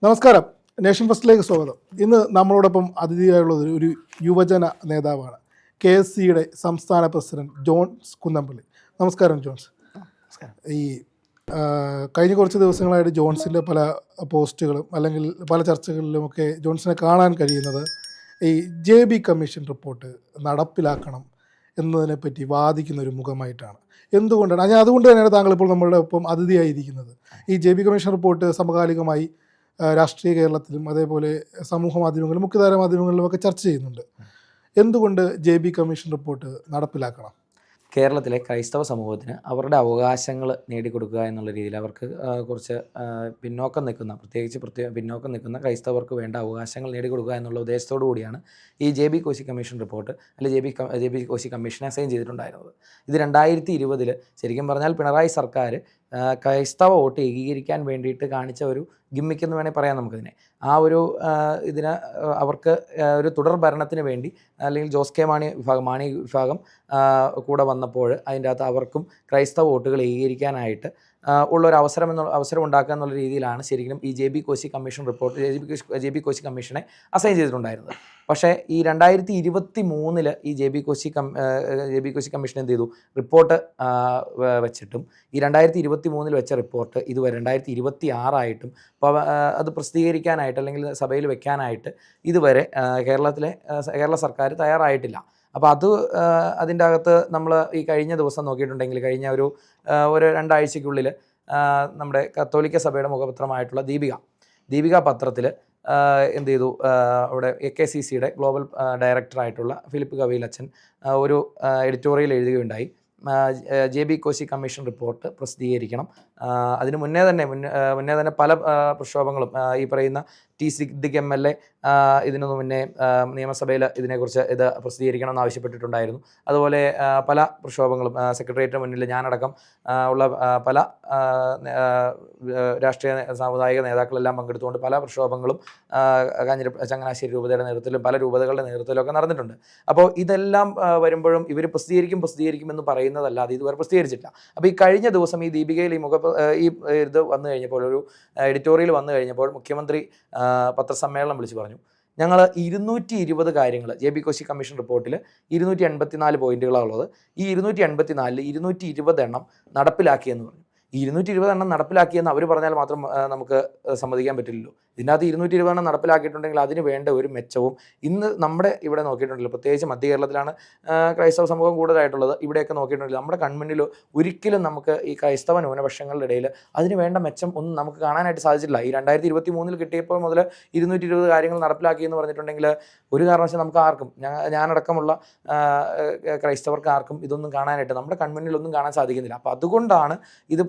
നമസ്കാരം. നേഷൻ ഫസ്റ്റിലേക്ക് സ്വാഗതം. ഇന്ന് നമ്മളോടൊപ്പം അതിഥിയായുള്ളത് ഒരു യുവജന നേതാവാണ്, KSCയുടെ സംസ്ഥാന പ്രസിഡന്റ് ജോൺസ് കുന്നംപള്ളി. നമസ്കാരം ജോൺസ്. ഈ കഴിഞ്ഞ കുറച്ച് ദിവസങ്ങളായിട്ട് ജോൺസിൻ്റെ പല പോസ്റ്റുകളും അല്ലെങ്കിൽ പല ചർച്ചകളിലുമൊക്കെ ജോൺസിനെ കാണാൻ കഴിയുന്നത് ഈ JB കമ്മീഷൻ റിപ്പോർട്ട് നടപ്പിലാക്കണം എന്നതിനെപ്പറ്റി വാദിക്കുന്ന ഒരു മുഖമായിട്ടാണ്. എന്തുകൊണ്ടാണ് അതുകൊണ്ട് തന്നെയാണ് താങ്കൾ ഇപ്പോൾ നമ്മളുടെ ഒപ്പം അതിഥിയായിരിക്കുന്നത്. ഈ JB കമ്മീഷൻ റിപ്പോർട്ട് സമകാലികമായി രാഷ്ട്രീയ കേരളത്തിലും അതേപോലെ സമൂഹ മാധ്യമങ്ങളിലും മുഖ്യധാര മാധ്യമങ്ങളിലുമൊക്കെ ചർച്ച ചെയ്യുന്നുണ്ട്. എന്തുകൊണ്ട് JB കമ്മീഷൻ റിപ്പോർട്ട് നടപ്പിലാക്കണം? കേരളത്തിലെ ക്രൈസ്തവ സമൂഹത്തിന് അവരുടെ അവകാശങ്ങൾ നേടിക്കൊടുക്കുക എന്നുള്ള രീതിയിൽ അവർക്ക് കുറച്ച് പിന്നോക്കം നിൽക്കുന്ന പിന്നോക്കം നിൽക്കുന്ന ക്രൈസ്തവർക്ക് വേണ്ട അവകാശങ്ങൾ നേടിക്കൊടുക്കുക എന്നുള്ള ഉദ്ദേശത്തോടു കൂടിയാണ് ഈ JB കോശി കമ്മീഷൻ റിപ്പോർട്ട് അല്ലെങ്കിൽ JB കോശി കമ്മീഷനെ അസൈൻ ചെയ്തിട്ടുണ്ടായിരുന്നത്. ഇത് 2020 ശരിക്കും പറഞ്ഞാൽ പിണറായി സർക്കാർ ക്രൈസ്തവ വോട്ട് ഏകീകരിക്കാൻ വേണ്ടിയിട്ട് കാണിച്ച ഒരു ഗിമ്മിക്ക് എന്ന് വേണമെങ്കിൽ പറയാം നമുക്കിതിനെ. ആ ഒരു ഇതിന് അവർക്ക് ഒരു തുടർ ഭരണത്തിന് വേണ്ടി അല്ലെങ്കിൽ ജോസ് കെ മാണി വിഭാഗം കൂടെ വന്നപ്പോൾ അതിൻ്റെ അകത്ത് അവർക്കും ക്രൈസ്തവ വോട്ടുകൾ ഏകീകരിക്കാനായിട്ട് ഉള്ളൊരു അവസരം ഉണ്ടാക്കുക എന്നുള്ള രീതിയിലാണ് ശരിക്കും ഈ JB Koshy commission report JB Koshy കമ്മീഷനെ അസൈൻ ചെയ്തിട്ടുണ്ടായിരുന്നത്. പക്ഷേ ഈ 2023 ഈ JB കോശി കമ്മീഷൻ എന്ത് ചെയ്തു, റിപ്പോർട്ട് വെച്ചിട്ടും ഈ 2023 വെച്ച റിപ്പോർട്ട് ഇതുവരെ 2026 അത് പ്രസിദ്ധീകരിക്കാനായിട്ട് അല്ലെങ്കിൽ സഭയിൽ വെക്കാനായിട്ട് ഇതുവരെ കേരള സർക്കാർ തയ്യാറായിട്ടില്ല. അപ്പോൾ അതിൻ്റെ അകത്ത് നമ്മൾ ഈ കഴിഞ്ഞ ദിവസം നോക്കിയിട്ടുണ്ടെങ്കിൽ കഴിഞ്ഞ ഒരു 2 ആഴ്ചയ്ക്കുള്ളിൽ നമ്മുടെ കത്തോലിക്ക സഭയുടെ മുഖപത്രമായിട്ടുള്ള ദീപിക പത്രത്തിൽ എന്ത് ചെയ്തു, അവിടെ AKCCയുടെ ഗ്ലോബൽ ഡയറക്ടറായിട്ടുള്ള ഫിലിപ്പ് കവീലച്ചൻ ഒരു എഡിറ്റോറിയൽ എഴുതുകയുണ്ടായി. JB കോശി കമ്മീഷൻ റിപ്പോർട്ട് പ്രസിദ്ധീകരിക്കണം. അതിന് മുന്നേ തന്നെ പല പ്രക്ഷോഭങ്ങളും ഈ പറയുന്ന T സിദ്ദിഖ് MLA ഇതിനു മുന്നേ നിയമസഭയിൽ ഇതിനെക്കുറിച്ച് ഇത് പ്രസിദ്ധീകരിക്കണമെന്ന് ആവശ്യപ്പെട്ടിട്ടുണ്ടായിരുന്നു. അതുപോലെ പല പ്രക്ഷോഭങ്ങളും സെക്രട്ടേറിയറ്റിന് മുന്നിൽ ഞാനടക്കം ഉള്ള പല രാഷ്ട്രീയ സാമുദായിക നേതാക്കളെല്ലാം പങ്കെടുത്തുകൊണ്ട് പല പ്രക്ഷോഭങ്ങളും ചങ്ങനാശ്ശേരി രൂപതയുടെ നേതൃത്വത്തിലും പല രൂപതകളുടെ നേതൃത്വത്തിലൊക്കെ നടന്നിട്ടുണ്ട്. അപ്പോൾ ഇതെല്ലാം വരുമ്പോഴും ഇവർ പ്രസിദ്ധീകരിക്കുമെന്ന് പറയുന്നതല്ലാതെ ഇതുവരെ പ്രസിദ്ധീകരിച്ചിട്ടില്ല. അപ്പോൾ ഈ കഴിഞ്ഞ ദിവസം ഈ ദീപികയിൽ ഈ ഇത് വന്നു കഴിഞ്ഞപ്പോൾ, ഒരു എഡിറ്റോറിയൽ വന്നു കഴിഞ്ഞപ്പോൾ മുഖ്യമന്ത്രി പത്രസമ്മേളനം വിളിച്ച് പറഞ്ഞു, ഞങ്ങൾ 220 കാര്യങ്ങൾ JB കോശി കമ്മീഷൻ റിപ്പോർട്ടിൽ 284 പോയിന്റുകളാണുള്ളത്. ഈ 284 220 എണ്ണം നടപ്പിലാക്കിയെന്ന് പറഞ്ഞു. ഈ 220 എണ്ണം നടപ്പിലാക്കിയെന്ന് അവർ പറഞ്ഞാൽ മാത്രം നമുക്ക് സമ്മതിക്കാൻ പറ്റില്ലല്ലോ. ഇതിനകത്ത് 220 എണ്ണം നടപ്പിലാക്കിയിട്ടുണ്ടെങ്കിൽ അതിന് വേണ്ട ഒരു മെച്ചവും ഇന്ന് നമ്മുടെ ഇവിടെ നോക്കിയിട്ടുണ്ടല്ലോ, പ്രത്യേകിച്ച് മധ്യ കേരളത്തിലാണ് ക്രൈസ്തവ സമൂഹം കൂടുതലായിട്ടുള്ളത്. ഇവിടെയൊക്കെ നോക്കിയിട്ടുണ്ടെങ്കിൽ നമ്മുടെ കൺമുന്നിൽ ഒരിക്കലും നമുക്ക് ഈ ക്രൈസ്തവ ന്യൂനപക്ഷങ്ങളുടെ ഇടയിൽ അതിന് വേണ്ട മെച്ചം ഒന്നും നമുക്ക് കാണാനായിട്ട് സാധിച്ചിട്ടില്ല. ഈ 2023 കിട്ടിയപ്പോൾ മുതൽ 220 കാര്യങ്ങൾ നടപ്പിലാക്കിയെന്ന് പറഞ്ഞിട്ടുണ്ടെങ്കിൽ ഒരു കാരണവശാലും നമുക്ക് ആർക്കും, ഞാനടക്കമുള്ള ക്രൈസ്തവർക്ക് ആർക്കും ഇതൊന്നും കാണാനായിട്ട് നമ്മുടെ കൺമുന്നിലൊന്നും കാണാൻ സാധിക്കുന്നില്ല. അപ്പോൾ അതുകൊണ്ടാണ് ഇത്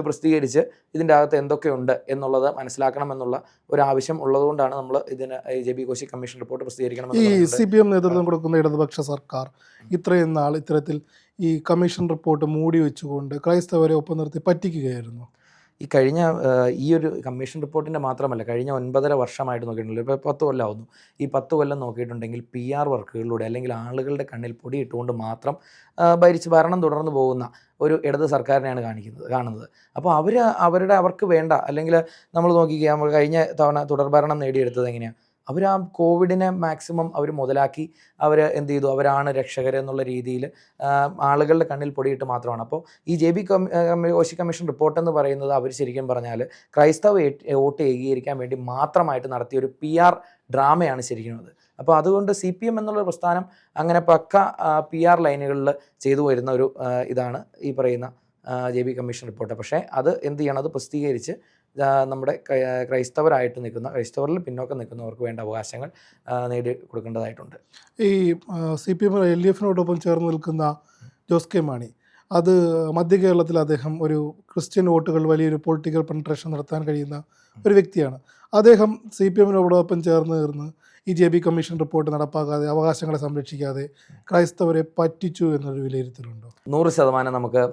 പ്രസിദ്ധീകരിച്ച് ഇതിൻ്റെ അകത്ത് എന്തൊക്കെയുണ്ട് എന്നുള്ളത് മനസ്സിലാക്കണം എന്നുള്ള ഒരു ആവശ്യം ഉള്ളതുകൊണ്ടാണ് നമ്മൾ ഇതിന് JB കോശി കമ്മീഷൻ റിപ്പോർട്ട് പ്രസിദ്ധീകരിക്കണം. ഈ CPM നേതൃത്വം കൊടുക്കുന്ന ഇടതുപക്ഷ സർക്കാർ ഇത്രയും നാൾ ഇത്തരത്തിൽ ഈ കമ്മീഷൻ റിപ്പോർട്ട് മൂടി വെച്ചുകൊണ്ട് ക്രൈസ്തവരെ ഒപ്പം നിർത്തി പറ്റിക്കുകയായിരുന്നു. ഈ ഒരു കമ്മീഷൻ റിപ്പോർട്ടിൻ്റെ മാത്രമല്ല, കഴിഞ്ഞ 9.5 വർഷമായിട്ട് നോക്കിയിട്ടുണ്ടല്ലോ, ഇപ്പോൾ 10 കൊല്ലമാവുന്നു. ഈ 10 കൊല്ലം നോക്കിയിട്ടുണ്ടെങ്കിൽ PR വർക്കുകളിലൂടെ അല്ലെങ്കിൽ ആളുകളുടെ കണ്ണിൽ പൊടി ഇട്ടുകൊണ്ട് മാത്രം ഭരണം തുടർന്നു പോകുന്ന ഒരു ഇടത് സർക്കാരിനെയാണ് കാണുന്നത്. അപ്പോൾ അവർക്ക് വേണ്ട, അല്ലെങ്കിൽ നമ്മൾ നോക്കിക്കുക, നമ്മൾ കഴിഞ്ഞ തവണ തുടർഭരണം നേടിയെടുത്തത് എങ്ങനെയാണ്, അവർ ആ കോവിഡിനെ മാക്സിമം അവർ മുതലാക്കി അവർ എന്ത് ചെയ്തു, അവരാണ് രക്ഷകരെന്നുള്ള രീതിയിൽ ആളുകളുടെ കണ്ണിൽ പൊടിയിട്ട് മാത്രമാണ്. അപ്പോൾ ഈ JB കോശി കമ്മീഷൻ റിപ്പോർട്ട് എന്ന് പറയുന്നത് അവർ ശരിക്കും പറഞ്ഞാൽ ക്രൈസ്തവ വോട്ട് ഏകീകരിക്കാൻ വേണ്ടി മാത്രമായിട്ട് നടത്തിയ ഒരു PR ഡ്രാമയാണ് ശരിക്കും അത്. അപ്പോൾ അതുകൊണ്ട് CPM എന്നുള്ള പ്രസ്ഥാനം അങ്ങനെ പക്ക PR ലൈനുകളിൽ ചെയ്തു വരുന്ന ഒരു ഇതാണ് ഈ പറയുന്ന JB കമ്മീഷൻ റിപ്പോർട്ട്. പക്ഷേ അത് എന്ത് ചെയ്യണം, അത് പ്രസിദ്ധീകരിച്ച് നമ്മുടെ ക്രൈസ്തവരിൽ പിന്നോക്കം നിൽക്കുന്നവർക്ക് വേണ്ട അവകാശങ്ങൾ നേടി കൊടുക്കേണ്ടതായിട്ടുണ്ട്. ഈ CPM LDFനോടൊപ്പം ചേർന്ന് നിൽക്കുന്ന ജോസ് കെ മാണി, അത് മധ്യ കേരളത്തിൽ അദ്ദേഹം ഒരു ക്രിസ്ത്യൻ വോട്ടുകൾ വലിയൊരു പൊളിറ്റിക്കൽ പെനട്രേഷൻ നടത്താൻ കഴിയുന്ന ഒരു വ്യക്തിയാണ്. അദ്ദേഹം CPMനോടൊപ്പം ചേർന്ന് ഈ JB കമ്മീഷൻ റിപ്പോർട്ട് നടപ്പാക്കാതെ, അവകാശങ്ങളെ സംരക്ഷിക്കാതെ ക്രൈസ്തവരെ പറ്റിച്ചു എന്നൊരു വിലയിരുത്തലുണ്ടോ? 100% നമുക്ക്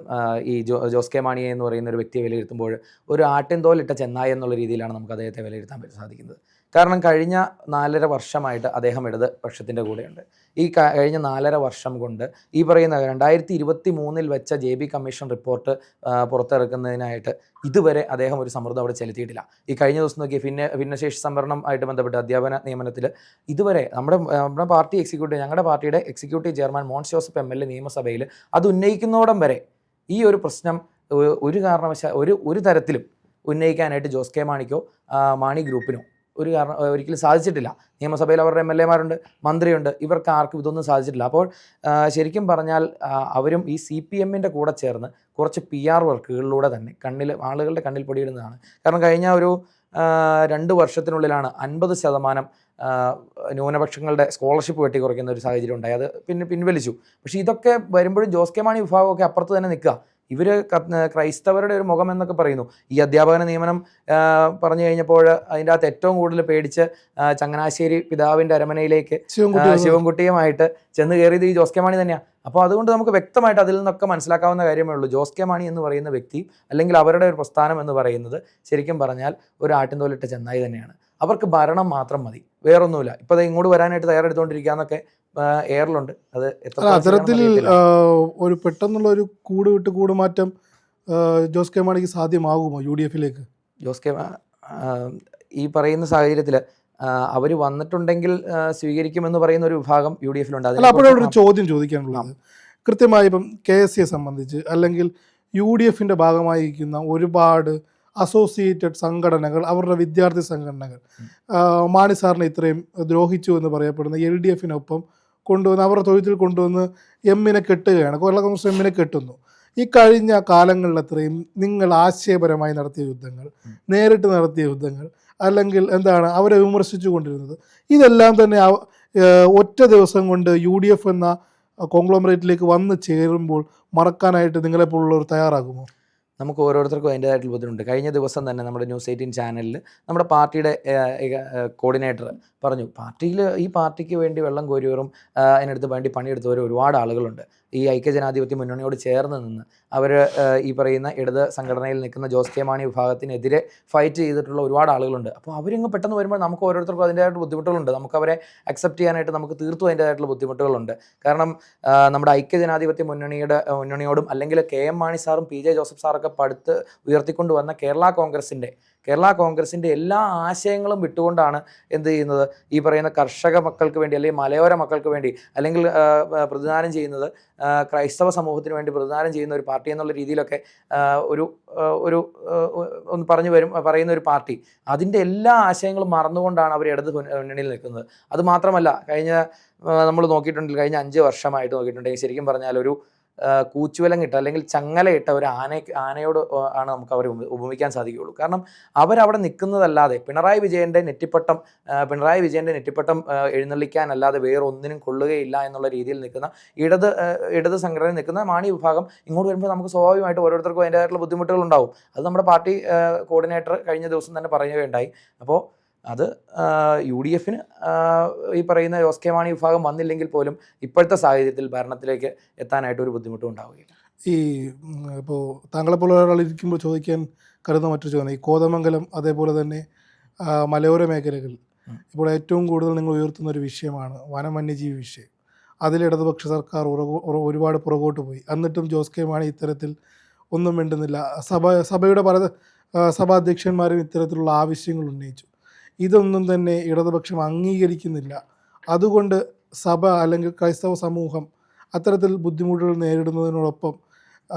ഈ ജോസ് കെ മാണിയെ എന്ന് പറയുന്ന ഒരു വ്യക്തിയെ വിലയിരുത്തുമ്പോൾ ഒരു ആട്ടിൻതോലിട്ട ചെന്നായി എന്നുള്ള രീതിയിലാണ് നമുക്ക് അദ്ദേഹത്തെ വിലയിരുത്താൻ സാധിക്കുന്നത്. കാരണം കഴിഞ്ഞ 4.5 വർഷമായിട്ട് അദ്ദേഹം ഇടത് പക്ഷത്തിൻ്റെ കൂടെയുണ്ട്. ഈ കഴിഞ്ഞ 4.5 വർഷം കൊണ്ട് ഈ പറയുന്ന 2023 വെച്ച JB കമ്മീഷൻ റിപ്പോർട്ട് പുറത്തിറക്കുന്നതിനായിട്ട് ഇതുവരെ അദ്ദേഹം ഒരു സമ്മർദ്ദം അവിടെ ചെലുത്തിയിട്ടില്ല. ഈ കഴിഞ്ഞ ദിവസം നോക്കിയ ഭിന്നശേഷി സംവരണം ആയിട്ട് ബന്ധപ്പെട്ട് അധ്യാപന നിയമനത്തിൽ ഇതുവരെ നമ്മുടെ പാർട്ടി ഞങ്ങളുടെ പാർട്ടിയുടെ executive chairman Mons Joseph MLA നിയമസഭയിൽ അത് ഉന്നയിക്കുന്നതോടം വരെ ഈ ഒരു പ്രശ്നം ഒരു കാരണവശാൽ ഒരു തരത്തിലും ഉന്നയിക്കാനായിട്ട് ജോസ് കെ മാണിക്കോ മാണി ഗ്രൂപ്പിനോ ഒരിക്കലും സാധിച്ചിട്ടില്ല. നിയമസഭയിൽ അവരുടെ MLA-മാരുണ്ട്, മന്ത്രിയുണ്ട്, ഇവർക്ക് ആർക്കും ഇതൊന്നും സാധിച്ചിട്ടില്ല. അപ്പോൾ ശരിക്കും പറഞ്ഞാൽ അവരും ഈ CPM-ൻ്റെ കൂടെ ചേർന്ന് കുറച്ച് PR വർക്കുകളിലൂടെ തന്നെ ആളുകളുടെ കണ്ണിൽ പൊടിയിടുന്നതാണ്. കാരണം കഴിഞ്ഞ ഒരു 2 വർഷത്തിനുള്ളിലാണ് 50% ന്യൂനപക്ഷങ്ങളുടെ സ്കോളർഷിപ്പ് വെട്ടിക്കുറയ്ക്കുന്ന ഒരു സാഹചര്യം ഉണ്ടായി. അത് പിൻവലിച്ചു. പക്ഷേ ഇതൊക്കെ വരുമ്പോഴും ജോസ് കെ മാണി വിഭാഗമൊക്കെ അപ്പുറത്ത് തന്നെ നിൽക്കുക. ഇവർ ക്രൈസ്തവരുടെ ഒരു മുഖം എന്നൊക്കെ പറയുന്നു. ഈ അധ്യാപന നിയമനം പറഞ്ഞു കഴിഞ്ഞപ്പോൾ അതിൻ്റെ അകത്ത് ഏറ്റവും കൂടുതൽ പേടിച്ച് ചങ്ങനാശ്ശേരി പിതാവിൻ്റെ അരമനയിലേക്ക് ശിവൻകുട്ടിയുമായിട്ട് ചെന്ന് കയറിയത് ഈ ജോസ് കെ മാണി തന്നെയാണ്. അപ്പോൾ അതുകൊണ്ട് നമുക്ക് വ്യക്തമായിട്ട് അതിൽ നിന്നൊക്കെ മനസ്സിലാക്കാവുന്ന കാര്യമേ ഉള്ളൂ. ജോസ് കെ മാണി എന്ന് പറയുന്ന വ്യക്തി അല്ലെങ്കിൽ അവരുടെ ഒരു പ്രസ്ഥാനം എന്ന് പറയുന്നത് ശരിക്കും പറഞ്ഞാൽ ഒരു ആട്ടിൻതോലിട്ട ചെന്നായി തന്നെയാണ്. അവർക്ക് ഭരണം മാത്രം മതി, വേറൊന്നുമില്ല. ഇപ്പോൾ അത് ഇങ്ങോട്ട് വരാനായിട്ട് തയ്യാറെടുത്തുകൊണ്ടിരിക്കുകയെന്നൊക്കെ എയറിലുണ്ട്. അത് അത്തരത്തിൽ ഒരു പെട്ടെന്നുള്ള ഒരു കൂടുമാറ്റം ജോസ് കെ മാണിക്ക് സാധ്യമാകുമോ UDF-ലേക്ക്? ജോസ് കെ ഈ പറയുന്ന സാഹചര്യത്തിൽ അവർ വന്നിട്ടുണ്ടെങ്കിൽ സ്വീകരിക്കുമെന്ന് പറയുന്ന ഒരു വിഭാഗം UDF-ലുണ്ട്. അപ്പോഴൊരു ചോദ്യം ചോദിക്കാനുള്ളത്, കൃത്യമായി ഇപ്പം KSCയെ സംബന്ധിച്ച് അല്ലെങ്കിൽ UDF-ൻ്റെ ഭാഗമായിരിക്കുന്ന ഒരുപാട് അസോസിയേറ്റഡ് സംഘടനകൾ, അവരുടെ വിദ്യാർത്ഥി സംഘടനകൾ മാണി സാറിനെ ഇത്രയും ദ്രോഹിച്ചു എന്ന് പറയപ്പെടുന്ന LDF-നൊപ്പം കൊണ്ടുവന്ന് അവരുടെ തൊഴുത്തിൽ കൊണ്ടുവന്ന് എമ്മിനെ കെട്ടുകയാണ്. കേരള കോൺഗ്രസ് എമ്മിനെ കെട്ടുന്നു. ഈ കഴിഞ്ഞ കാലങ്ങളിലത്രയും നിങ്ങൾ ആശയപരമായി നടത്തിയ യുദ്ധങ്ങൾ, നേരിട്ട് നടത്തിയ യുദ്ധങ്ങൾ, അല്ലെങ്കിൽ അവരെ വിമർശിച്ചു കൊണ്ടിരുന്നത്, ഇതെല്ലാം തന്നെ ഒറ്റ ദിവസം കൊണ്ട് UDF എന്ന കോൺഗ്ലോമറേറ്റിലേക്ക് വന്ന് ചേരുമ്പോൾ മറക്കാനായിട്ട് നിങ്ങളെപ്പോലുള്ളവർ തയ്യാറാകുമോ? നമുക്ക് ഓരോരുത്തർക്കും അതിൻ്റേതായിട്ടുള്ള ബുദ്ധിമുട്ടുണ്ട്. കഴിഞ്ഞ ദിവസം തന്നെ നമ്മുടെ ന്യൂസ് 18 ചാനലിൽ നമ്മുടെ പാർട്ടിയുടെ കോർഡിനേറ്റർ പറഞ്ഞു, ഈ പാർട്ടിക്ക് വേണ്ടി വെള്ളം കോരിയവരും അതിനടുത്ത് വേണ്ടി പണിയെടുത്തവരും ഒരുപാട് ആളുകളുണ്ട്. ഈ ഐക്യജനാധിപത്യ മുന്നണിയോട് ചേർന്ന് നിന്ന് അവർ ഈ പറയുന്ന ഇടത് സംഘടനയിൽ നിൽക്കുന്ന ജോസ് കെ മാണി വിഭാഗത്തിനെതിരെ ഫൈറ്റ് ചെയ്തിട്ടുള്ള ഒരുപാട് ആളുകളുണ്ട്. അപ്പോൾ അവരിങ്ങ് പെട്ടെന്ന് വരുമ്പോൾ നമുക്ക് ഓരോരുത്തർക്കും അതിൻ്റേതായിട്ട് ബുദ്ധിമുട്ടുകളുണ്ട്. നമുക്ക് അവരെ അക്സെപ്റ്റ് ചെയ്യാനായിട്ട് നമുക്ക് തീർത്തും അതിൻ്റേതായിട്ടുള്ള ബുദ്ധിമുട്ടുകളുണ്ട്. കാരണം നമ്മുടെ ഐക്യജനാധിപത്യ മുന്നണിയോടും അല്ലെങ്കിൽ KM മാണി സാറും PJ ജോസഫ് സാറൊക്കെ പടുത്ത് ഉയർത്തിക്കൊണ്ട് വന്ന കേരള കോൺഗ്രസിൻ്റെ എല്ലാ ആശയങ്ങളും വിട്ടുകൊണ്ടാണ് എന്ത് ചെയ്യുന്നത്, ഈ പറയുന്ന കർഷക മക്കൾക്ക് വേണ്ടി അല്ലെങ്കിൽ മലയോര മക്കൾക്ക് വേണ്ടി അല്ലെങ്കിൽ പ്രതിദാനം ചെയ്യുന്നത് ക്രൈസ്തവ സമൂഹത്തിന് വേണ്ടി പ്രതിദാനം ചെയ്യുന്ന ഒരു പാർട്ടി എന്നുള്ള രീതിയിലൊക്കെ ഒന്ന് പറയുന്ന ഒരു പാർട്ടി, അതിൻ്റെ എല്ലാ ആശയങ്ങളും മറന്നുകൊണ്ടാണ് അവർ ഇടത് മുന്നണിയിൽ നിൽക്കുന്നത്. അതുമാത്രമല്ല, നമ്മൾ നോക്കിയിട്ടുണ്ടെങ്കിൽ കഴിഞ്ഞ 5 വർഷമായിട്ട് നോക്കിയിട്ടുണ്ടെങ്കിൽ ശരിക്കും പറഞ്ഞാൽ ഒരു കൂച്ചുവിലങ്ങിട്ട അല്ലെങ്കിൽ ചങ്ങലയിട്ട ഒരു ആനയോട് ആണ് നമുക്ക് അവരെ ഉപമിക്കാൻ സാധിക്കുകയുള്ളൂ. കാരണം അവരവിടെ നിൽക്കുന്നതല്ലാതെ പിണറായി വിജയൻ്റെ നെറ്റിപ്പട്ടം എഴുന്നള്ളിക്കാനല്ലാതെ വേറെ ഒന്നിനും കൊള്ളുകയില്ല എന്നുള്ള രീതിയിൽ നിൽക്കുന്ന ഇടത് സംഘടനയിൽ നിൽക്കുന്ന മാണി വിഭാഗം ഇങ്ങോട്ട് വരുമ്പോൾ നമുക്ക് സ്വാഭാവികമായിട്ട് ഓരോരുത്തർക്കും അതിൻ്റെതായിട്ടുള്ള ബുദ്ധിമുട്ടുകൾ ഉണ്ടാവും. അത് നമ്മുടെ പാർട്ടി കോർഡിനേറ്റർ കഴിഞ്ഞ ദിവസം തന്നെ പറയുകയുണ്ടായി. അപ്പോൾ അത് UDF-ന് ഈ പറയുന്ന ജോസ് കെ മാണി വിഭാഗം വന്നില്ലെങ്കിൽ പോലും ഇപ്പോഴത്തെ സാഹചര്യത്തിൽ ഭരണത്തിലേക്ക് എത്താനായിട്ട് ഒരു ബുദ്ധിമുട്ടും ഉണ്ടാവുകയില്ല. ഇപ്പോൾ താങ്കളെപ്പോലെ ഒരാളിരിക്കുമ്പോൾ ചോദിക്കാൻ കരുതുന്ന മറ്റൊരു ചോദ്യം, ഈ കോതമംഗലം അതേപോലെ തന്നെ മലയോര മേഖലകൾ ഇപ്പോൾ ഏറ്റവും കൂടുതൽ നിങ്ങൾ ഉയർത്തുന്ന ഒരു വിഷയമാണ് വന്യജീവി വിഷയം. അതിൽ ഇടതുപക്ഷ സർക്കാർ ഒരുപാട് പുറകോട്ട് പോയി. എന്നിട്ടും ജോസ് കെ മാണി ഇത്തരത്തിൽ ഒന്നും മിണ്ടുന്നില്ല. സഭയുടെ പല സഭാധ്യക്ഷന്മാരും ഇത്തരത്തിലുള്ള ആവശ്യങ്ങൾ ഉന്നയിച്ചു. ഇതൊന്നും തന്നെ ഇടതുപക്ഷം അംഗീകരിക്കുന്നില്ല. അതുകൊണ്ട് സഭ അല്ലെങ്കിൽ ക്രൈസ്തവ സമൂഹം അത്തരത്തിൽ ബുദ്ധിമുട്ടുകൾ നേരിടുന്നതിനോടൊപ്പം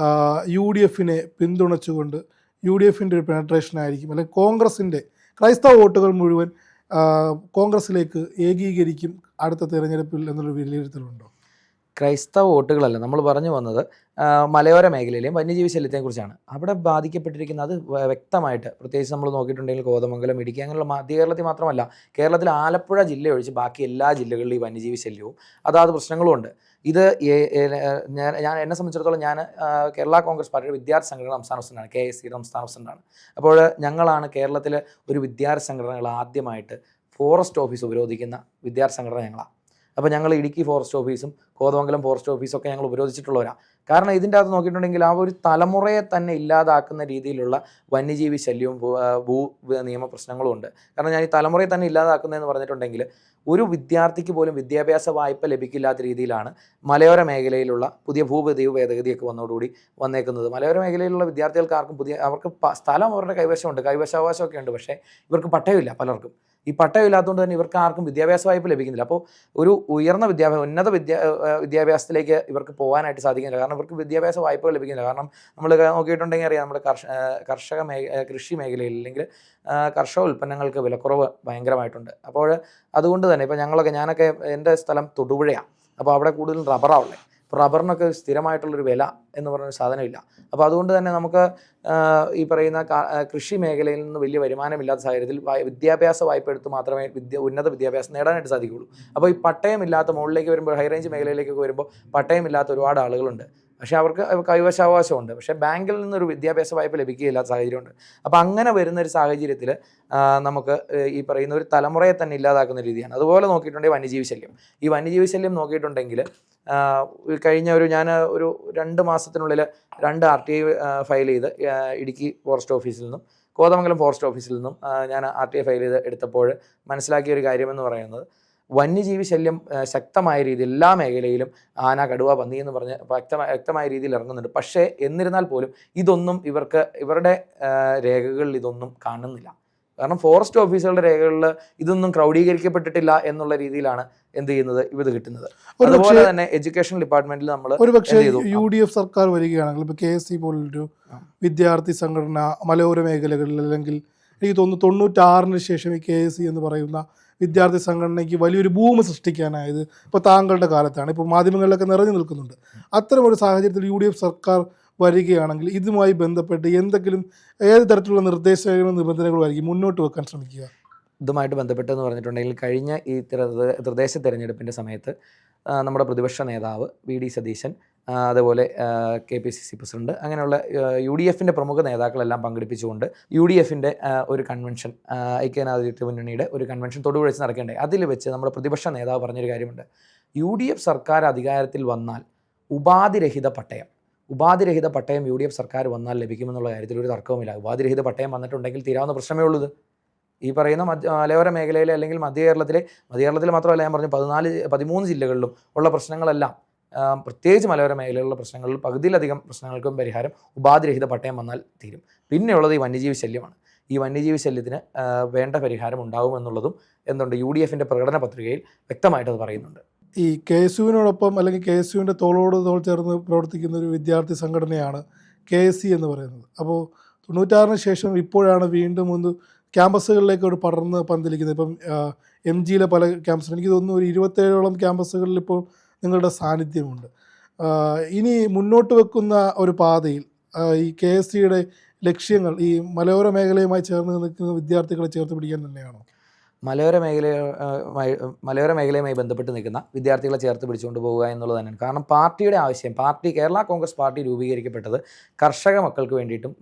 UDF-നെ പിന്തുണച്ചുകൊണ്ട് UDF-ൻ്റെ ഒരു പെനട്രേഷൻ ആയിരിക്കും, അല്ലെങ്കിൽ കോൺഗ്രസിൻ്റെ ക്രൈസ്തവ വോട്ടുകൾ മുഴുവൻ കോൺഗ്രസിലേക്ക് ഏകീകരിക്കും അടുത്ത തിരഞ്ഞെടുപ്പിൽ എന്നൊരു വിലയിരുത്തലുണ്ടോ? ക്രൈസ്തവ വോട്ടുകളല്ല, നമ്മൾ പറഞ്ഞു വന്നത് മലയോര മേഖലയിലെയും വന്യജീവി ശല്യത്തെക്കുറിച്ചാണ്. അവിടെ ബാധിക്കപ്പെട്ടിരിക്കുന്ന അത് വ്യക്തമായിട്ട്, പ്രത്യേകിച്ച് നമ്മൾ നോക്കിയിട്ടുണ്ടെങ്കിൽ കോതമംഗലം, ഇടുക്കി അങ്ങനെയുള്ള മധ്യ കേരളത്തിൽ മാത്രമല്ല, കേരളത്തിൽ ആലപ്പുഴ ജില്ല ഒഴിച്ച് ബാക്കി എല്ലാ ജില്ലകളിലും ഈ വന്യജീവി ശല്യവും അതാത് പ്രശ്നങ്ങളും ഉണ്ട്. ഇത് എന്നെ സംബന്ധിച്ചിടത്തോളം ഞാൻ കേരള കോൺഗ്രസ് പാർട്ടിയുടെ വിദ്യാർത്ഥി സംഘടന സംസ്ഥാന പ്രസിഡന്റാണ്, KSC സംസ്ഥാന പ്രസിഡന്റാണ്. അപ്പോൾ ഞങ്ങളാണ് കേരളത്തിൽ ഒരു വിദ്യാർത്ഥി സംഘടനകൾ ആദ്യമായിട്ട് ഫോറസ്റ്റ് ഓഫീസ് ഉപരോധിക്കുന്ന വിദ്യാർത്ഥി സംഘടന ഞങ്ങളാണ്. അപ്പോൾ ഞങ്ങൾ ഇടുക്കി ഫോറസ്റ്റ് ഓഫീസും കോതമംഗലം ഫോറസ്റ്റ് ഓഫീസൊക്കെ ഞങ്ങൾ ഉപരോധിച്ചിട്ടുള്ളവരാണ്. കാരണം ഇതിൻ്റെ അകത്ത് നോക്കിയിട്ടുണ്ടെങ്കിൽ ആ ഒരു തലമുറയെ തന്നെ ഇല്ലാതാക്കുന്ന രീതിയിലുള്ള വന്യജീവി ശല്യവും ഭൂ നിയമ പ്രശ്നങ്ങളും ഉണ്ട്. കാരണം ഞാൻ ഈ തലമുറയെ തന്നെ ഇല്ലാതാക്കുന്നതെന്ന് പറഞ്ഞിട്ടുണ്ടെങ്കിൽ ഒരു വിദ്യാർത്ഥിക്ക് പോലും വിദ്യാഭ്യാസ വായ്പ ലഭിക്കില്ലാത്ത രീതിയിലാണ് മലയോര മേഖലയിലുള്ള പുതിയ ഭൂപതിവ് ഭേദഗതിയൊക്കെ വന്നേക്കുന്നത്. മലയോര മേഖലയിലുള്ള വിദ്യാർത്ഥികൾക്ക് ആർക്കും അവർക്ക് സ്ഥലം അവരുടെ കൈവശമുണ്ട്, കൈവശാവകാശമൊക്കെ ഉണ്ട്, പക്ഷേ ഇവർക്ക് പട്ടയമില്ല. പലർക്കും ഈ പട്ടയമില്ലാത്തതുകൊണ്ട് തന്നെ ഇവർക്ക് ആർക്കും വിദ്യാഭ്യാസ വായ്പ ലഭിക്കുന്നില്ല. അപ്പോൾ ഒരു ഉയർന്ന ഉന്നത വിദ്യാഭ്യാസത്തിലേക്ക് ഇവർക്ക് പോകാനായിട്ട് സാധിക്കുന്നില്ല. കാരണം ഇവർക്ക് വിദ്യാഭ്യാസ വായ്പകൾ ലഭിക്കുന്നില്ല. കാരണം നമ്മൾ നോക്കിയിട്ടുണ്ടെങ്കിൽ അറിയാം, നമ്മുടെ കൃഷി മേഖലയിൽ അല്ലെങ്കിൽ കർഷക ഉൽപ്പന്നങ്ങൾക്ക് വിലക്കുറവ് ഭയങ്കരമായിട്ടുണ്ട്. അപ്പോൾ അതുകൊണ്ട് തന്നെ ഇപ്പോൾ ഞാനൊക്കെ എൻ്റെ സ്ഥലം തൊടുപുഴയാണ്. അപ്പോൾ അവിടെ കൂടുതലും റബ്ബറാണ് ഉള്ളത്. ഇപ്പോൾ റബ്ബറിനൊക്കെ സ്ഥിരമായിട്ടുള്ളൊരു വില എന്ന് പറഞ്ഞൊരു സാധനമില്ല. അപ്പോൾ അതുകൊണ്ട് തന്നെ നമുക്ക് ഈ പറയുന്ന കൃഷി മേഖലയിൽ നിന്ന് വലിയ വരുമാനമില്ലാത്ത സാഹചര്യത്തിൽ വിദ്യാഭ്യാസ വായ്പ എടുത്ത് മാത്രമേ ഉന്നത വിദ്യാഭ്യാസം നേടാനായിട്ട് സാധിക്കുകയുള്ളൂ. അപ്പോൾ ഈ പട്ടയമില്ലാത്ത മുകളിലേക്ക് വരുമ്പോൾ, ഹൈ റേഞ്ച് മേഖലയിലേക്കൊക്കെ വരുമ്പോൾ പട്ടയമില്ലാത്ത ഒരുപാട് ആളുകളുണ്ട്. പക്ഷേ അവർക്ക് കൈവശാവകാശമുണ്ട്, പക്ഷേ ബാങ്കിൽ നിന്നൊരു വിദ്യാഭ്യാസ വായ്പ ലഭിക്കുകയില്ലാത്ത സാഹചര്യമുണ്ട്. അപ്പോൾ അങ്ങനെ വരുന്നൊരു സാഹചര്യത്തിൽ നമുക്ക് ഈ പറയുന്ന ഒരു തലമുറയെ തന്നെ ഇല്ലാതാക്കുന്ന രീതിയാണ്. അതുപോലെ നോക്കിയിട്ടുണ്ടെങ്കിൽ വന്യജീവി ശല്യം. ഈ വന്യജീവി ശല്യം നോക്കിയിട്ടുണ്ടെങ്കിൽ കഴിഞ്ഞ ഞാൻ ഒരു 2 മാസത്തിനുള്ളിൽ 2 RTI ഫയൽ ചെയ്ത് ഇടുക്കി ഫോറസ്റ്റ് ഓഫീസിൽ നിന്നും കോതമംഗലം ഫോറസ്റ്റ് ഓഫീസിൽ നിന്നും ഞാൻ RTI ഫയൽ ചെയ്ത് എടുത്തപ്പോൾ മനസ്സിലാക്കിയ ഒരു കാര്യമെന്ന് പറയുന്നത്, വന്യജീവി ശല്യം ശക്തമായ രീതിയിൽ എല്ലാ മേഖലയിലും ആന, കടുവ, പന്നി എന്ന് പറഞ്ഞ് വ്യക്തമായ രീതിയിൽ ഇറങ്ങുന്നുണ്ട്. പക്ഷേ എന്നിരുന്നാൽ പോലും ഇതൊന്നും ഇവരുടെ രേഖകളിൽ ഇതൊന്നും കാണുന്നില്ല. കാരണം ഫോറസ്റ്റ് ഓഫീസുകളുടെ രേഖകളിൽ ഇതൊന്നും ക്രൗഡീകരിക്കപ്പെട്ടിട്ടില്ല എന്നുള്ള രീതിയിലാണ് എന്ത് ചെയ്യുന്നത് ഇത് കിട്ടുന്നത്. അതുപോലെ തന്നെ എഡ്യൂക്കേഷൻ ഡിപ്പാർട്ട്മെന്റിൽ നമ്മൾ ഒരുപക്ഷെ UDF സർക്കാർ വരികയാണെങ്കിൽ ഇപ്പോൾ KSC പോലൊരു വിദ്യാർത്ഥി സംഘടന മലയോര മേഖലകളിൽ, അല്ലെങ്കിൽ എനിക്ക് തോന്നുന്നു 96-ന് ശേഷം ഈ KSC എന്ന് പറയുന്ന വിദ്യാർത്ഥി സംഘടനയ്ക്ക് വലിയൊരു ഭൂമി സൃഷ്ടിക്കാനായത് ഇപ്പോൾ താങ്കളുടെ കാലത്താണ്. ഇപ്പോൾ മാധ്യമങ്ങളിലൊക്കെ നിറഞ്ഞു നിൽക്കുന്നുണ്ട്. അത്തരമൊരു സാഹചര്യത്തിൽ UDF സർക്കാർ വരികയാണെങ്കിൽ ഇതുമായി ബന്ധപ്പെട്ട് എന്തെങ്കിലും ഏത് തരത്തിലുള്ള നിർദ്ദേശങ്ങളും നിബന്ധനകളും ആയിരിക്കും മുന്നോട്ട് വെക്കാൻ ശ്രമിക്കുക? ഇതുമായിട്ട് ബന്ധപ്പെട്ടെന്ന് പറഞ്ഞിട്ടുണ്ടെങ്കിൽ കഴിഞ്ഞ ഈ തദ്ദേശ തെരഞ്ഞെടുപ്പിൻ്റെ സമയത്ത് നമ്മുടെ പ്രതിപക്ഷ നേതാവ് VD സതീശൻ, അതുപോലെ KPCC പ്രസിഡന്റ്, അങ്ങനെയുള്ള UDFൻ്റെ പ്രമുഖ നേതാക്കളെല്ലാം പങ്കെടുപ്പിച്ചുകൊണ്ട് UDFൻ്റെ ഒരു കൺവെൻഷൻ, ഐക്യജനാധിപത്യ മുന്നണിയുടെ ഒരു കൺവെൻഷൻ തൊടുപുഴ വെച്ച് നടക്കേണ്ടായി. അതിൽ വെച്ച് നമ്മുടെ പ്രതിപക്ഷ നേതാവ് പറഞ്ഞൊരു കാര്യമുണ്ട്. UDF സർക്കാർ അധികാരത്തിൽ വന്നാൽ ഉപാധിരഹിത പട്ടയം UDF സർക്കാർ വന്നാൽ ലഭിക്കുമെന്നുള്ള കാര്യത്തിൽ ഒരു തർക്കവുമില്ല. ഉപാധിരഹിത പട്ടയം വന്നിട്ടുണ്ടെങ്കിൽ തീരാവുന്ന പ്രശ്നമേ ഉള്ളത്. ഈ പറയുന്ന മലയോര മേഖലയിലെ അല്ലെങ്കിൽ മധ്യ കേരളത്തിൽ മാത്രമല്ല, ഞാൻ പറഞ്ഞു 13 ജില്ലകളിലും ഉള്ള പ്രശ്നങ്ങളെല്ലാം, പ്രത്യേകിച്ച് മലയോര മേഖലയിലുള്ള പ്രശ്നങ്ങളിൽ പകുതിയിലധികം പ്രശ്നങ്ങൾക്കും പരിഹാരം ഉപാധിരഹിത പട്ടയം വന്നാൽ തീരും. പിന്നെയുള്ളത് ഈ വന്യജീവി ശല്യമാണ്. ഈ വന്യജീവി ശല്യത്തിന് വേണ്ട പരിഹാരം ഉണ്ടാകുമെന്നുള്ളതും UDFൻ്റെ പ്രകടന പത്രികയിൽ വ്യക്തമായിട്ട് അത് പറയുന്നുണ്ട്. ഈ KSUവിനോടൊപ്പം അല്ലെങ്കിൽ KSUവിൻ്റെ തോളോട് തോൾ ചേർന്ന് പ്രവർത്തിക്കുന്ന ഒരു വിദ്യാർത്ഥി സംഘടനയാണ് KSC എന്ന് പറയുന്നത്. അപ്പോൾ 96-ന് ശേഷം ഇപ്പോഴാണ് വീണ്ടും ഒന്ന് ക്യാമ്പസുകളിലേക്ക് ഒരു പടർന്ന് പന്തലിക്കുന്നത്. ഇപ്പം MGയിലെ പല ക്യാമ്പസുകൾ, എനിക്ക് തോന്നുന്നു ഒരു 27ഓളം ക്യാമ്പസുകളിൽ ഇപ്പോൾ നിങ്ങളുടെ സാന്നിധ്യമുണ്ട്. ഇനി മുന്നോട്ട് വെക്കുന്ന ഒരു പാതയിൽ ഈ KSCയുടെ ലക്ഷ്യങ്ങൾ ഈ മലയോര മേഖലയുമായി ചേർന്ന് നിൽക്കുന്ന വിദ്യാർത്ഥികളെ ചേർത്ത് പിടിക്കാൻ തന്നെയാണോ? മലയോര മേഖലയുമായി ബന്ധപ്പെട്ട് നിൽക്കുന്ന വിദ്യാർത്ഥികളെ ചേർത്ത് പിടിച്ചുകൊണ്ട് പോവുക എന്നുള്ളത് തന്നെയാണ്. കാരണം പാർട്ടിയുടെ ആവശ്യം, കേരള കോൺഗ്രസ് പാർട്ടി രൂപീകരിക്കപ്പെട്ടത് കർഷക മക്കൾക്ക് വേണ്ടിയിട്ടും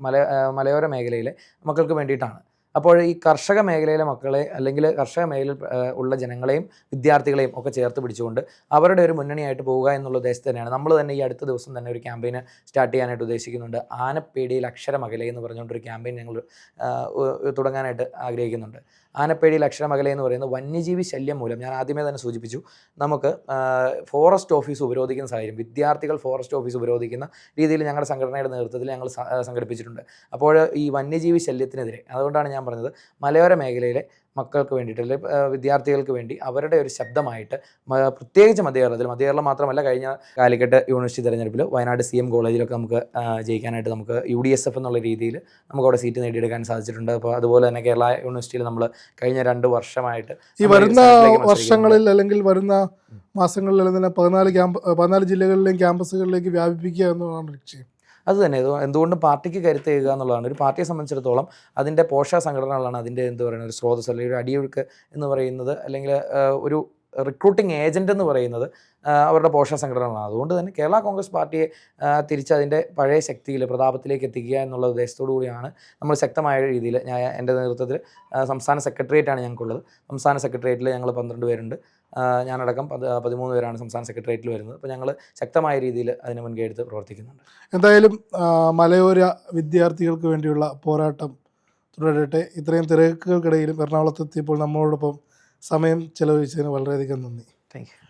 മലയോര മേഖലയിലെ മക്കൾക്ക് വേണ്ടിയിട്ടാണ്. അപ്പോൾ ഈ കർഷക മേഖലയിലെ മക്കളെ അല്ലെങ്കിൽ കർഷക മേഖലയിൽ ഉള്ള ജനങ്ങളെയും വിദ്യാർത്ഥികളെയും ഒക്കെ ചേർത്ത് പിടിച്ചുകൊണ്ട് അവരുടെ ഒരു മുന്നണിയായിട്ട് പോവുക എന്നുള്ള ഉദ്ദേശം തന്നെയാണ്. നമ്മൾ തന്നെ ഈ അടുത്ത ദിവസം തന്നെ ഒരു ക്യാമ്പയിന് സ്റ്റാർട്ട് ചെയ്യാനായിട്ട് ഉദ്ദേശിക്കുന്നുണ്ട്. ആനപ്പേടിയിൽ അക്ഷരമകലെ എന്ന് പറഞ്ഞുകൊണ്ടൊരു ക്യാമ്പയിൻ ഞങ്ങൾ തുടങ്ങാനായിട്ട് ആഗ്രഹിക്കുന്നുണ്ട്. ആനപ്പേടിയിൽ അക്ഷരമകലെ എന്ന് പറയുന്നത് വന്യജീവി ശല്യം മൂലം, ഞാൻ ആദ്യമേ തന്നെ സൂചിപ്പിച്ചു, നമുക്ക് ഫോറസ്റ്റ് ഓഫീസ് ഉപരോധിക്കുന്ന സാഹചര്യം, വിദ്യാർത്ഥികൾ ഫോറസ്റ്റ് ഓഫീസ് ഉപരോധിക്കുന്ന രീതിയിൽ ഞങ്ങളുടെ സംഘടനയുടെ നേതൃത്വത്തിൽ ഞങ്ങൾ സംഘടിപ്പിച്ചിട്ടുണ്ട്. അപ്പോൾ ഈ വന്യജീവി ശല്യത്തിനെതിരെ, അതുകൊണ്ടാണ് ഞാൻ പറഞ്ഞത്, മലയോര മേഖലയിലെ മക്കൾക്ക് വേണ്ടിയിട്ട് അല്ലെങ്കിൽ വിദ്യാർത്ഥികൾക്ക് വേണ്ടി അവരുടെ ഒരു ശബ്ദമായിട്ട്, പ്രത്യേകിച്ച് മധ്യകേരളം മാത്രമല്ല, കഴിഞ്ഞ കാലിക്കറ്റ് യൂണിവേഴ്സിറ്റി തെരഞ്ഞെടുപ്പിൽ വയനാട് CM കോളേജിലൊക്കെ നമുക്ക് ജയിക്കാനായിട്ട് നമുക്ക് UDSF എന്നുള്ള രീതിയിൽ നമുക്ക് അവിടെ സീറ്റ് നേടിയെടുക്കാൻ സാധിച്ചിട്ടുണ്ട്. അപ്പോൾ അതുപോലെ തന്നെ കേരള യൂണിവേഴ്സിറ്റിയിൽ നമ്മൾ കഴിഞ്ഞ 2 വർഷമായിട്ട് ഈ വരുന്ന വർഷങ്ങളിൽ അല്ലെങ്കിൽ വരുന്ന മാസങ്ങളിൽ തന്നെ 14 ജില്ലകളിലെയും ക്യാമ്പസുകളിലേക്ക് വ്യാപിപ്പിക്കുക എന്നതാണ് ലക്ഷ്യം. അത് തന്നെ എന്തുകൊണ്ടും പാർട്ടിക്ക് കരുത്തേകുക എന്നുള്ളതാണ്. ഒരു പാർട്ടിയെ സംബന്ധിച്ചിടത്തോളം അതിൻ്റെ പോഷക സംഘടനകളാണ് അതിൻ്റെ ഒരു സ്രോതസ് അല്ലെങ്കിൽ ഒരു അടിയൊഴുക്ക് എന്ന് പറയുന്നത്, അല്ലെങ്കിൽ ഒരു റിക്രൂട്ടിംഗ് ഏജൻ്റ് എന്ന് പറയുന്നത് അവരുടെ പോഷക സംഘടനകളാണ്. അതുകൊണ്ട് തന്നെ കേരള കോൺഗ്രസ് പാർട്ടിയെ തിരിച്ചതിൻ്റെ പഴയ ശക്തിയിൽ പ്രതാപത്തിലേക്ക് എത്തിക്കുക എന്നുള്ള ഉദ്ദേശത്തോടു കൂടിയാണ് നമ്മൾ ശക്തമായ രീതിയിൽ എൻ്റെ നേതൃത്വത്തിൽ സംസ്ഥാന സെക്രട്ടേറിയറ്റാണ് ഞങ്ങൾക്കുള്ളത്. സംസ്ഥാന സെക്രട്ടേറിയറ്റിൽ ഞങ്ങൾ 12 പേരുണ്ട്. ഞാനടക്കം 13 പേരാണ് സംസ്ഥാന സെക്രട്ടേറിയറ്റിൽ വരുന്നത്. അപ്പോൾ ഞങ്ങൾ ശക്തമായ രീതിയിൽ അതിന് മുൻകൈ എടുത്ത് പ്രവർത്തിക്കുന്നുണ്ട്. എന്തായാലും മലയോര വിദ്യാർത്ഥികൾക്ക് വേണ്ടിയുള്ള പോരാട്ടം തുടരട്ടെ. ഇത്രയും തിരക്കുകൾക്കിടയിലും എറണാകുളത്തെത്തിയപ്പോൾ നമ്മളോടൊപ്പം സമയം ചെലവഴിച്ചതിന് വളരെയധികം നന്ദി. Thank you.